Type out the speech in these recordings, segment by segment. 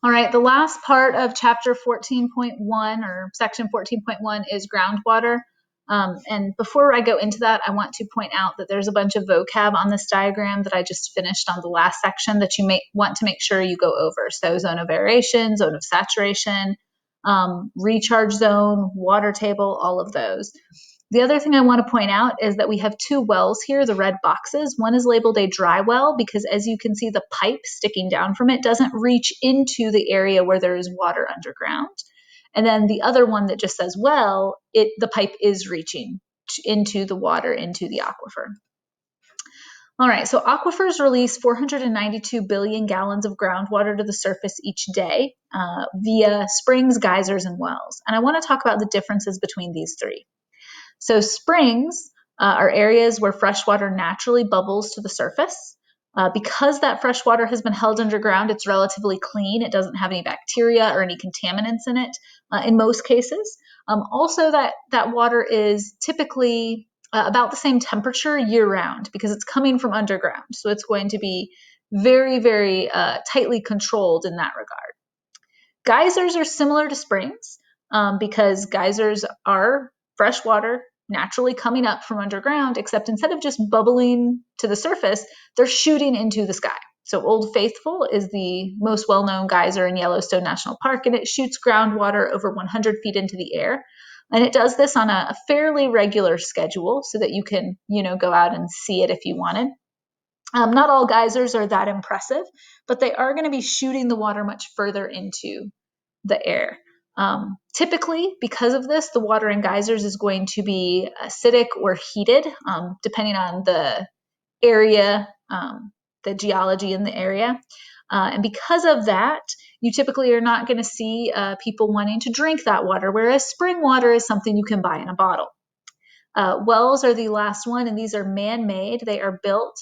All right, the last part of chapter 14.1 or section 14.1 is groundwater. And before I go into that, I want to point out that there's a bunch of vocab on this diagram that I just finished on the last section that you may want to make sure you go over. So zone of aeration, zone of saturation, recharge zone, water table, all of those. The other thing I want to point out is that we have two wells here, the red boxes. One is labeled a dry well because, as you can see, the pipe sticking down from it doesn't reach into the area where there is water underground. And then the other one that just says well, the pipe is reaching into the water, into the aquifer. All right, so aquifers release 492 billion gallons of groundwater to the surface each day via springs, geysers, and wells. And I want to talk about the differences between these three. So springs are areas where fresh water naturally bubbles to the surface. Because that fresh water has been held underground, it's relatively clean. It doesn't have any bacteria or any contaminants in it in most cases. Also, that water is typically about the same temperature year-round because it's coming from underground. So it's going to be very, very tightly controlled in that regard. Geysers are similar to springs because geysers are fresh water naturally coming up from underground, except instead of just bubbling to the surface, they're shooting into the sky. So Old Faithful is the most well-known geyser in Yellowstone National Park, and it shoots groundwater over 100 feet into the air. And it does this on a fairly regular schedule so that you can, go out and see it if you wanted. Not all geysers are that impressive, but they are going to be shooting the water much further into the air. Typically, because of this, the water in geysers is going to be acidic or heated, depending on the area, the geology in the area. And because of that, you typically are not going to see people wanting to drink that water, whereas spring water is something you can buy in a bottle. Wells are the last one, and these are man-made. They are built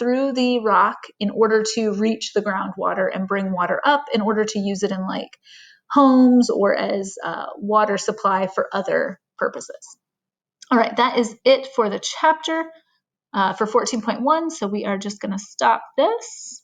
through the rock in order to reach the groundwater and bring water up in order to use it in homes or as water supply for other purposes. All right, that is it for the chapter for 14.1. So we are just going to stop this.